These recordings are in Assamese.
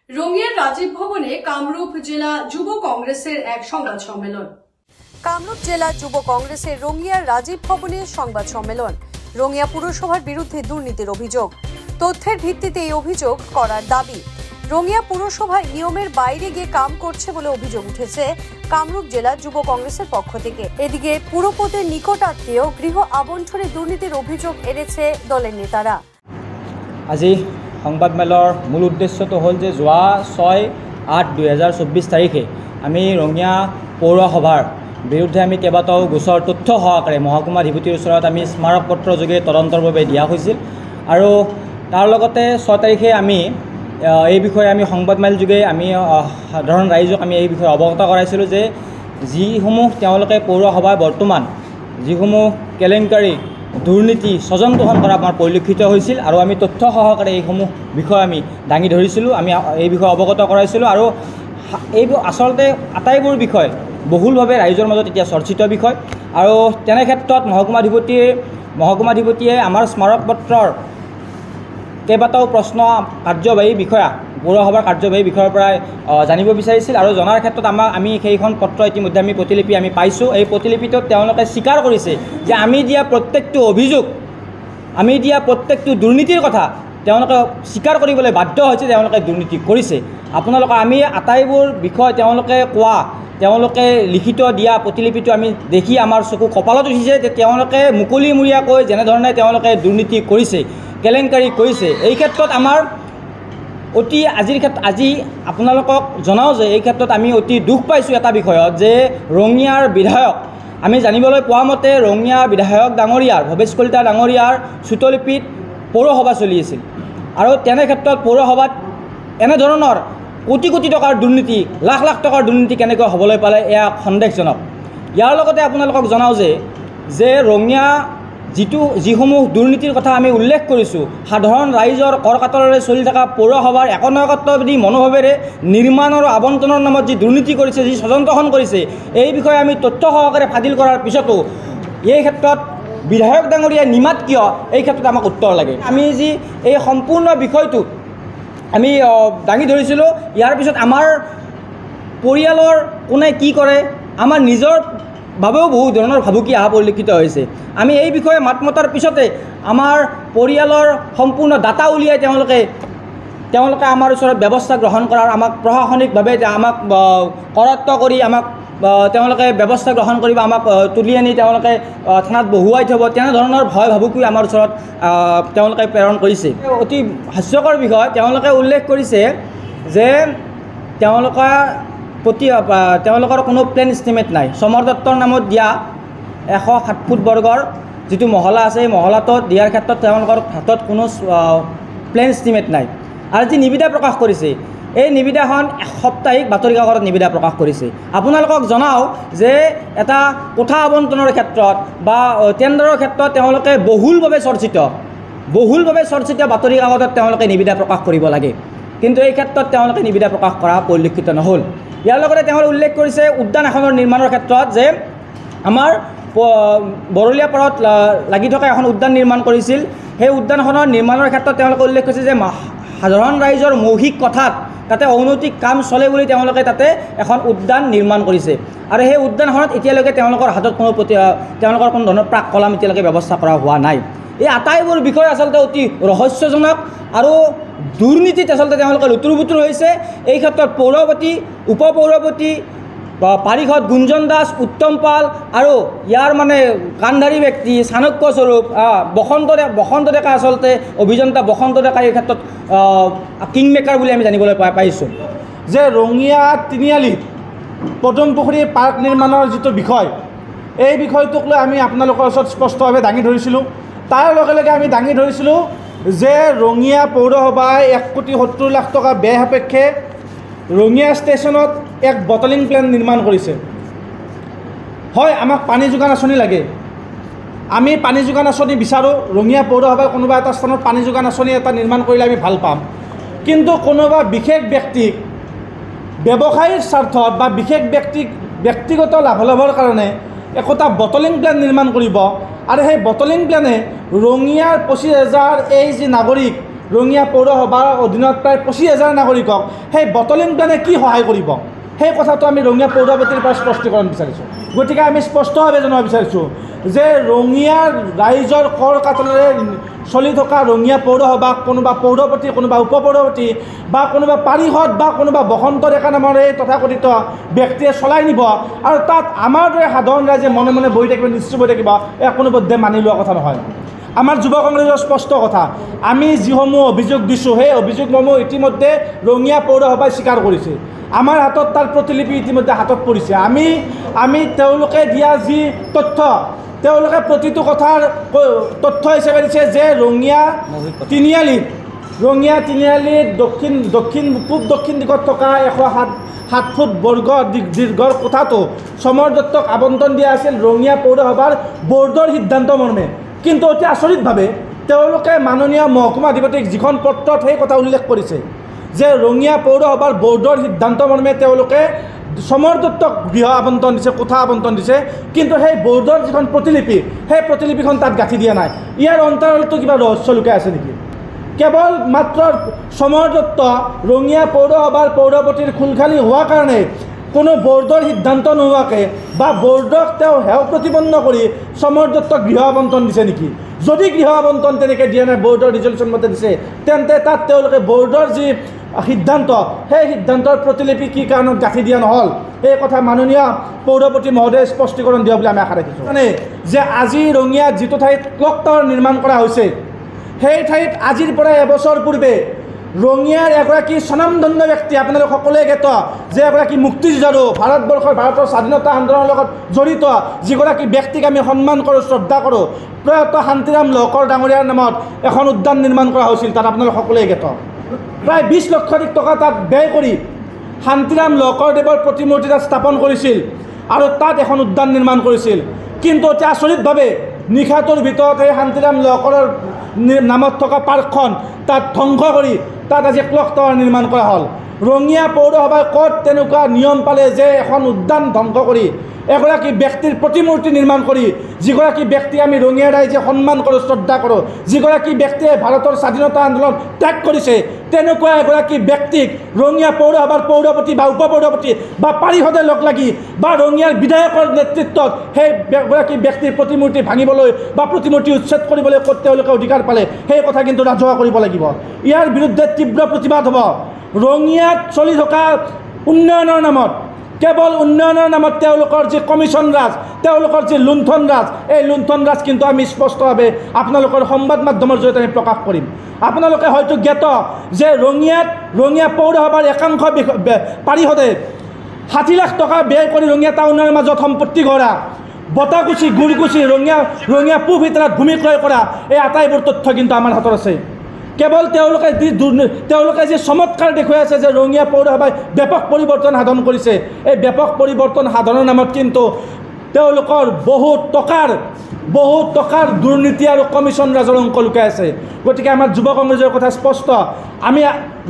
রঙিয়ার রাজীব ভবনে কামরূপ জেলা যুব কংগ্রেসের এক সংবাদ সম্মেলন। কামরূপ জেলা যুব কংগ্রেসের রঙিয়ার রাজীব ভবনে সংবাদ সম্মেলন। রঙিয়া পুরসভার বিরুদ্ধে দুর্নীতির অভিযোগ, তথ্যের ভিত্তিতে এই অভিযোগ করার দাবি। রঙিয়া পুরসভায় নিয়মের বাইরে গিয়ে কাম করছে বলে অভিযোগ উঠেছে কামরূপ জেলা যুব কংগ্রেসের পক্ষ থেকে। এদিকে পুরপতির নিকট আত্মীয় গৃহ আবণ্টনে দুর্নীতির অভিযোগ এনেছে দলের নেতারা। আজি সংবাদমেলৰ মূল উদ্দেশ্যটো হ'ল যে যোৱা 6-8-2024 তাৰিখে আমি ৰঙিয়া পৌৰসভাৰ বিৰুদ্ধে আমি কেইবাটাও গোচৰ তথ্য সহকাৰে মহকুমাধিপতিৰ ওচৰত আমি স্মাৰক পত্ৰ যোগে তদন্তৰ বাবে দিয়া হৈছিল আৰু তাৰ লগতে 6 তাৰিখে আমি এই বিষয়ে আমি সংবাদমেল যোগে আমি সাধাৰণ ৰাইজক আমি এই বিষয়ে অৱগত কৰাইছিলোঁ যে যিসমূহ তেওঁলোকে পৌৰসভাৰ বৰ্তমান যিসমূহ কেলেংকাৰী দুৰ্নীতি স্বজনতোষণ কৰা আমাৰ পৰিলক্ষিত হৈছিল আৰু আমি তথ্য সহকাৰে এইসমূহ বিষয় আমি দাঙি ধৰিছিলোঁ, আমি এই বিষয়ে অৱগত কৰাইছিলোঁ আৰু এইবোৰ আচলতে আটাইবোৰ বিষয় বহুলভাৱে ৰাইজৰ মাজত এতিয়া চৰ্চিত বিষয় আৰু তেনে ক্ষেত্ৰত মহকুমাধিপতিয়ে আমাৰ স্মাৰক পত্ৰৰ কেইবাটাও প্ৰশ্ন কাৰ্যবাহী বিষয়া পৌৰসভাৰ কাৰ্যবাহী বিষয়াৰ পৰা জানিব বিচাৰিছিল আৰু জনাৰ ক্ষেত্ৰত আমি সেইখন পত্ৰ ইতিমধ্যে আমি প্ৰতিলিপি আমি পাইছোঁ। এই প্ৰতিলিপিটোত তেওঁলোকে স্বীকাৰ কৰিছে যে আমি দিয়া প্ৰত্যেকটো অভিযোগ, আমি দিয়া প্ৰত্যেকটো দুৰ্নীতিৰ কথা তেওঁলোকে স্বীকাৰ কৰিবলৈ বাধ্য হৈছে, তেওঁলোকে দুৰ্নীতি কৰিছে। আপোনালোকে আমি আটাইবোৰ বিষয় তেওঁলোকে কোৱা, তেওঁলোকে লিখিত দিয়া প্ৰতিলিপিটো আমি দেখি আমাৰ চকু কপালত উঠিছে যে তেওঁলোকে মুকলিমূৰীয়াকৈ যেনেধৰণে তেওঁলোকে দুৰ্নীতি কৰিছে, কেলেংকাৰী কৰিছে। এই ক্ষেত্ৰত আমাৰ আজি আপোনালোকক জনাওঁ যে এই ক্ষেত্ৰত আমি অতি দুখ পাইছোঁ এটা বিষয়ত যে ৰঙিয়াৰ বিধায়ক, আমি জানিবলৈ পোৱা মতে ৰঙিয়া বিধায়ক ডাঙৰীয়াৰ ভৱেশ কলিতা ডাঙৰীয়াৰ চুটলিপিত পৌৰসভা চলি আছিল আৰু তেনে ক্ষেত্ৰত পৌৰসভাত এনেধৰণৰ কোটি কোটি টকাৰ দুৰ্নীতি, লাখ লাখ টকাৰ দুৰ্নীতি কেনেকৈ হ'বলৈ পালে এয়া সন্দেহজনক। ইয়াৰ লগতে আপোনালোকক জনাওঁ যে ৰঙিয়া যিসমূহ দুৰ্নীতিৰ কথা আমি উল্লেখ কৰিছোঁ, সাধাৰণ ৰাইজৰ কৰ কাতৰেৰে চলি থকা পৌৰসভাৰ একনায়কত্ববাদী মনোভাৱেৰে নিৰ্মাণ আৰু আবণ্টনৰ নামত যি দুৰ্নীতি কৰিছে, যি স্বজনতোষণ কৰিছে, এই বিষয়ে আমি তথ্য সহকাৰে ফাদিল কৰাৰ পিছতো এই ক্ষেত্ৰত বিধায়ক ডাঙৰীয়া নিমাত কিয়, এই ক্ষেত্ৰত আমাক উত্তৰ লাগে। আমি যি এই সম্পূৰ্ণ বিষয়টো আমি দাঙি ধৰিছিলোঁ, ইয়াৰ পিছত আমাৰ পৰিয়ালৰ কোনে কি কৰে, আমাৰ নিজৰ বাবেও বহু ধৰণৰ ভাবুকি অহা পৰিলক্ষিত হৈছে। আমি এই বিষয়ে মাত মতাৰ পিছতে আমাৰ পৰিয়ালৰ সম্পূৰ্ণ ডাটা উলিয়াই তেওঁলোকে আমাৰ ওচৰত ব্যৱস্থা গ্ৰহণ কৰাৰ, আমাক প্ৰশাসনিকভাৱে আমাক কৰায়ত্ব কৰি আমাক তেওঁলোকে ব্যৱস্থা গ্ৰহণ কৰিব, আমাক তুলি আনি তেওঁলোকে থানাত বহুৱাই থ'ব, তেনেধৰণৰ ভয় ভাবুকি আমাৰ ওচৰত তেওঁলোকে প্ৰেৰণ কৰিছে। অতি হাস্যকৰ বিষয়, তেওঁলোকে উল্লেখ কৰিছে যে তেওঁলোকৰ কোনো প্লেন এষ্টিমেট নাই। সমৰ দত্তৰ নামত দিয়া 107 ফুট বৰ্গৰ যিটো মহলা আছে, এই মহলাটোত দিয়াৰ ক্ষেত্ৰত তেওঁলোকৰ হাতত কোনো প্লেন এষ্টিমেট নাই। আৰু যি নিবিদা প্ৰকাশ কৰিছে, এই নিবিদাখন সাপ্তাহিক বাতৰি কাকতত নিবিদা প্ৰকাশ কৰিছে। আপোনালোকক জনাওঁ যে এটা কোঠা আবণ্টনৰ ক্ষেত্ৰত বা টেণ্ডাৰৰ ক্ষেত্ৰত তেওঁলোকে বহুলভাৱে চৰ্চিত বাতৰি কাকতত তেওঁলোকে নিবিদা প্ৰকাশ কৰিব লাগে, কিন্তু এই ক্ষেত্ৰত তেওঁলোকে নিবিদা প্ৰকাশ কৰা পৰিলক্ষিত নহ'ল। ইয়াৰ লগতে তেওঁলোকে উল্লেখ কৰিছে উদ্যান এখনৰ নিৰ্মাণৰ ক্ষেত্ৰত যে আমাৰ বৰলীয়া পাৰত লাগি থকা এখন উদ্যান নিৰ্মাণ কৰিছিল, সেই উদ্যানখনৰ নিৰ্মাণৰ ক্ষেত্ৰত তেওঁলোকে উল্লেখ কৰিছে যে সাধাৰণ ৰাইজৰ মৌখিক কথাত তাতে অনৈতিক কাম চলে বুলি তেওঁলোকে তাতে এখন উদ্যান নিৰ্মাণ কৰিছে আৰু সেই উদ্যানখনত এতিয়ালৈকে তেওঁলোকৰ হাতত তেওঁলোকৰ কোনো ধৰণৰ প্ৰাক কলাম এতিয়ালৈকে ব্যৱস্থা কৰা হোৱা নাই। এই আটাইবোৰ বিষয় আচলতে অতি ৰহস্যজনক আৰু দুৰ্নীতিত আচলতে তেওঁলোকে লুতুৰ বুতুৰ হৈছে। এই ক্ষেত্ৰত পৌৰপতি, উপপৌৰপতি, পাৰিষদ গুঞ্জন দাস, উত্তম পাল আৰু ইয়াৰ কাণ্ডাৰী ব্যক্তি চাণক্য স্বৰূপ বসন্ত ডেকা, আচলতে অভিযন্তা বসন্ত ডেকা এই ক্ষেত্ৰত কিংমেকাৰ বুলি আমি জানিবলৈ পাইছোঁ। যে ৰঙিয়া তিনিআলিত পদুম পুখুৰী পাৰ্ক নিৰ্মাণৰ যিটো বিষয়, এই বিষয়টোক লৈ আমি আপোনালোকৰ ওচৰত স্পষ্টভাৱে দাঙি ধৰিছিলোঁ। তাৰ লগে লগে আমি দাঙি ধৰিছিলোঁ যে ৰঙিয়া পৌৰসভাই 1,70,00,000 টকা ব্যয় সাপেক্ষে ৰঙিয়া ষ্টেচনত এক বটলিং প্লেণ্ট নিৰ্মাণ কৰিছে। হয়, আমাক পানী যোগান আঁচনি লাগে, আমি পানী যোগান আঁচনি বিচাৰোঁ। ৰঙিয়া পৌৰসভাই কোনোবা এটা স্থানত পানী যোগান আঁচনি এটা নিৰ্মাণ কৰিলে আমি ভাল পাম, কিন্তু কোনোবা বিশেষ ব্যক্তিক ব্যৱসায়ীৰ স্বাৰ্থত বা বিশেষ ব্যক্তিগত লাভালাভৰ কাৰণে একোটা বটলিং প্লেণ্ট নিৰ্মাণ কৰিব আৰু সেই বটলিং প্লেনে ৰঙিয়াৰ 25,000 এই যি নাগৰিক, ৰঙিয়া পৌৰসভাৰ অধীনত প্ৰায় 25,000 নাগৰিকক সেই বটলিং প্লেনে কি সহায় কৰিব, সেই কথাটো আমি ৰঙিয়া পৌৰপতিৰ পৰা স্পষ্টীকৰণ বিচাৰিছোঁ। গতিকে আমি স্পষ্টভাৱে জনাব বিচাৰিছোঁ যে ৰঙিয়াৰ ৰাইজৰ কৰ কাটলেৰে চলি থকা ৰঙিয়া পৌৰসভাক কোনোবা পৌৰপতি, কোনোবা উপপৌৰপতি বা কোনোবা পাৰিষদ বা কোনোবা বসন্ত ডেকা নামৰ এই তথাকথিত ব্যক্তিয়ে চলাই নিব আৰু তাত আমাৰ দৰে সাধাৰণ ৰাইজে মনে মনে বহি থাকিব, নিশ্চয় বহি থাকিব, কোনোপধ্যে মানি লোৱা কথা নহয়। আমাৰ যুৱ কংগ্ৰেছৰ স্পষ্ট কথা, আমি যিসমূহ অভিযোগ দিছোঁ সেই অভিযোগসমূহ ইতিমধ্যে ৰঙিয়া পৌৰসভাই স্বীকাৰ কৰিছে। আমাৰ হাতত তাৰ প্ৰতিলিপি ইতিমধ্যে হাতত পৰিছে। আমি তেওঁলোকে দিয়া যি তথ্য, তেওঁলোকে প্ৰতিটো কথাৰ তথ্য হিচাপে দিছে যে ৰঙিয়া তিনিআলিত পূব দক্ষিণ দিশত থকা 107 ফুট বৰ্গ দীৰ্ঘৰ কোঠাটো সমৰ দত্তক আবণ্টন দিয়া আছিল ৰঙিয়া পৌৰসভাৰ বৰ্ডৰ সিদ্ধান্ত মৰ্মে। কিন্তু অতি আচৰিতভাৱে তেওঁলোকে মাননীয় মহকুমা অধিপতিক যিখন পত্ৰত সেই কথা উল্লেখ কৰিছে যে ৰঙিয়া পৌৰসভাৰ বৰ্ডৰ সিদ্ধান্ত মৰ্মে তেওঁলোকে সমৰ দত্তক গৃহ আবণ্টন দিছে, কোঠা আবণ্টন দিছে, কিন্তু সেই বৰ্ডৰ যিখন প্ৰতিলিপি সেই প্ৰতিলিপিখন তাত গাঁঠি দিয়া নাই। ইয়াৰ অন্তৰালতো কিবা ৰহস্য লুকাই আছে নেকি? কেৱল মাত্ৰ সমৰ দত্ত ৰঙিয়া পৌৰসভাৰ পৌৰপতিৰ খুলখালি হোৱাৰ কাৰণে কোনো বৰ্ডৰ সিদ্ধান্ত নোহোৱাকৈ বা বৰ্ডক তেওঁ হেও প্ৰতিপন্ন কৰি সমৰ দত্তক গৃহ আবণ্টন দিছে নেকি? যদি গৃহ আবণ্টন তেনেকৈ দিয়া নাই, বৰ্ডৰ ৰিজলিউশ্যন মতে দিছে, তেন্তে তাত তেওঁলোকে বৰ্ডৰ যি সিদ্ধান্ত সেই সিদ্ধান্তৰ প্ৰতিলিপি কি কাৰণত গাঁঠি দিয়া নহ'ল, এই কথা মাননীয় পৌৰপতি মহোদয়ে স্পষ্টীকৰণ দিয়া বুলি আমি আশা ৰাখিছোঁ। মানে যে আজি ৰঙিয়াত যিটো ঠাইত ক্লক টাৱাৰ নিৰ্মাণ কৰা হৈছে সেই ঠাইত আজিৰ পৰা এবছৰ পূৰ্বে ৰঙিয়াৰ এগৰাকী স্বনামধন্য ব্যক্তি, আপোনালোক সকলোৱে জ্ঞাত যে এগৰাকী মুক্তিযুঁজাৰু, ভাৰতৰ স্বাধীনতা আন্দোলনৰ লগত জড়িত যিগৰাকী ব্যক্তিক আমি সন্মান কৰোঁ, শ্ৰদ্ধা কৰোঁ, প্ৰয়াত শান্তিৰাম লহকৰ ডাঙৰীয়াৰ নামত এখন উদ্যান নিৰ্মাণ কৰা হৈছিল। তাত আপোনালোক সকলোৱে জ্ঞাত প্ৰায় 20 লক্ষাধিক টকা তাত ব্যয় কৰি শান্তিৰাম লহকৰদেৱৰ প্ৰতিমূৰ্তি তাত স্থাপন কৰিছিল আৰু তাত এখন উদ্যান নিৰ্মাণ কৰিছিল। কিন্তু অতি আচৰিতভাৱে নিশাটোৰ ভিতৰত সেই শান্তিৰাম লহকৰৰ নামত থকা পাৰ্কখন তাত ধ্বংস কৰি তাত আজি ক্লক টাৱাৰ নিৰ্মাণ কৰা হ'ল। ৰঙিয়া পৌৰসভাই ক'ত তেনেকুৱা নিয়ম পালে যে এখন উদ্যান ধ্বংস কৰি এগৰাকী ব্যক্তিৰ প্ৰতিমূৰ্তি নিৰ্মাণ কৰি, যিগৰাকী ব্যক্তি আমি ৰঙিয়া ৰাইজে সন্মান কৰোঁ, শ্ৰদ্ধা কৰোঁ, যিগৰাকী ব্যক্তিয়ে ভাৰতৰ স্বাধীনতা আন্দোলন ত্যাগ কৰিছে, তেনেকুৱা এগৰাকী ব্যক্তিক ৰঙিয়া পৌৰসভাৰ পৌৰপতি বা উপপৌৰপতি বা পাৰিষদে লগ লাগি বা ৰঙিয়াৰ বিধায়কৰ নেতৃত্বত সেই এগৰাকী ব্যক্তিৰ প্ৰতিমূৰ্তি ভাঙিবলৈ বা প্ৰতিমূৰ্তি উচ্ছেদ কৰিবলৈ ক'ত তেওঁলোকে অধিকাৰ পালে, সেই কথা কিন্তু ৰাজহুৱা কৰিব লাগিব। ইয়াৰ বিৰুদ্ধে তীব্ৰ প্ৰতিবাদ হ'ব। ৰঙিয়াত চলি থকা উন্নয়নৰ নামত, কেৱল উন্নয়নৰ নামত তেওঁলোকৰ যি কমিশ্যন ৰাজ, তেওঁলোকৰ যি লুণ্ঠন ৰাজ, এই লুণ্ঠন ৰাজ কিন্তু আমি স্পষ্টভাৱে আপোনালোকৰ সংবাদ মাধ্যমৰ জৰিয়তে আমি প্ৰকাশ কৰিম। আপোনালোকে হয়তো জ্ঞাত যে ৰঙিয়া পৌৰসভাৰ একাংশ পাৰিষদে 60 লাখ টকা ব্যয় কৰি ৰঙিয়া টাউনৰ মাজত সম্পত্তি গঢ়া, বটাকুচি, গুৰকুচি, ৰঙিয়া পূব ভিতৰত ভূমি ক্ৰয় কৰা, এই আটাইবোৰ তথ্য কিন্তু আমাৰ হাতত আছে। কেৱল তেওঁলোকে যি চমৎকাৰ দেখুৱাই আছে যে ৰঙিয়া পৌৰসভাই ব্যাপক পৰিৱৰ্তন সাধন কৰিছে, এই ব্যাপক পৰিৱৰ্তন সাধনৰ নামত কিন্তু তেওঁলোকৰ বহুত টকাৰ দুৰ্নীতি আৰু কমিশ্যন ৰাজৰ অংক লুকাই আছে। গতিকে আমাৰ যুৱ কংগ্ৰেছৰ কথা স্পষ্ট। আমি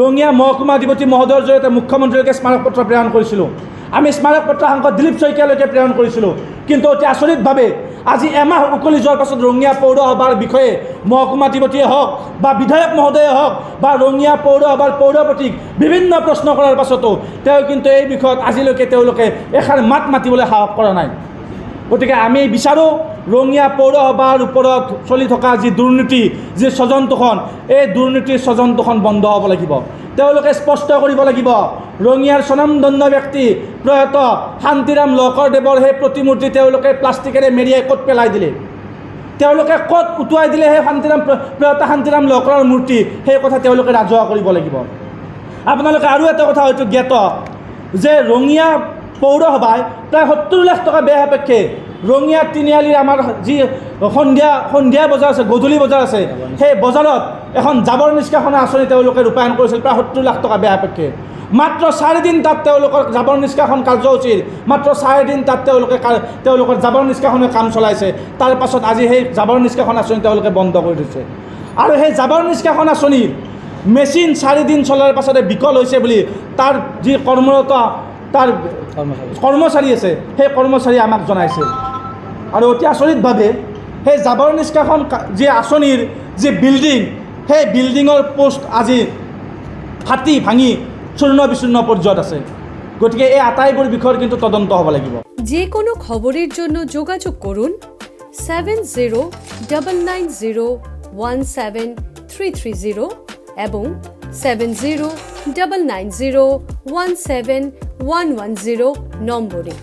ৰঙিয়া মহকুমা অধিপতি মহোদয়ৰ জৰিয়তে মুখ্যমন্ত্ৰীলৈকে স্মাৰকপত্ৰ প্ৰেৰণ কৰিছিলোঁ। আমি স্মাৰকপত্ৰ সাংসদ দিলীপ শইকীয়ালৈকে প্ৰেৰণ কৰিছিলোঁ। কিন্তু অতি আচৰিতভাৱে আজি এমাহ উকলি যোৱাৰ পাছত ৰঙিয়া পৌৰসভাৰ বিষয়ে মহকুমা অধিপতিয়ে হওক বা বিধায়ক মহোদয়ে হওক বা ৰঙিয়া পৌৰসভাৰ পৌৰপতিক বিভিন্ন প্ৰশ্ন কৰাৰ পাছতো তেওঁ কিন্তু এই বিষয়ত আজিলৈকে তেওঁলোকে এষাৰ মাত মাতিবলৈ সাহস কৰা নাই। গতিকে আমি বিচাৰোঁ ৰঙিয়া পৌৰসভাৰ ওপৰত চলি থকা যি দুৰ্নীতি, যি স্বজনতোষণ, এই দুৰ্নীতিৰ স্বজনতোষণ বন্ধ হ'ব লাগিব। তেওঁলোকে স্পষ্ট কৰিব লাগিব ৰঙিয়াৰ স্বনামধন্য ব্যক্তি প্ৰয়াত শান্তিৰাম লহকৰদেৱৰ সেই প্ৰতিমূৰ্তি তেওঁলোকে প্লাষ্টিকেৰে মেৰিয়াই ক'ত পেলাই দিলে, তেওঁলোকে ক'ত উটুৱাই দিলে সেই প্ৰয়াত শান্তিৰাম লহকৰৰ মূৰ্তি, সেই কথা তেওঁলোকে ৰাজহুৱা কৰিব লাগিব। আপোনালোকে আৰু এটা কথা হয়তো জ্ঞাত যে ৰঙিয়া পৌৰসভাই প্ৰায় 70 লাখ টকা ব্যয় সাপেক্ষে ৰঙিয়া তিনিআলিৰ আমাৰ যি সন্ধিয়া বজাৰ আছে, গধূলি বজাৰ আছে, সেই বজাৰত এখন জাবৰ নিষ্কাশনৰ আঁচনি তেওঁলোকে ৰূপায়ণ কৰিছিল প্ৰায় 70 লাখ টকা ব্যয় সাপেক্ষে। মাত্ৰ 4 দিন তাত তেওঁলোকৰ জাবৰ নিষ্কাশন কাৰ্যসূচীৰ মাত্ৰ 4 দিন তাত তেওঁলোকৰ জাবৰ নিষ্কাশনৰ কাম চলাইছে। তাৰ পাছত আজি সেই জাবৰ নিষ্কাশন আঁচনি তেওঁলোকে বন্ধ কৰি দিছে। আৰু সেই জাবৰ নিষ্কাশন আঁচনিৰ মেচিন 4 দিন চলাৰ পাছতে বিকল হৈছে বুলি তাৰ যি কৰ্মৰত তাৰ কৰ্মচাৰী আছে, সেই কৰ্মচাৰীয়ে আমাক জনাইছে। আৰু অতি আচৰিতভাৱে সেই জাবৰ নিষ্কাশন যি আঁচনিৰ যি বিল্ডিং, সেই বিল্ডিঙৰ পোষ্ট আজি ফাটি ভাঙি চূৰ্ণ বিচূৰ্ণ পৰ্যায়ত আছে। গতিকে এই আটাইবোৰ বিষয়ৰ কিন্তু তদন্ত হ'ব লাগিব। যে কোনো খবৰেৰ জন্য যোগাযোগ কৰুন 7099017330 এবং 7099017110 নম্বৰে।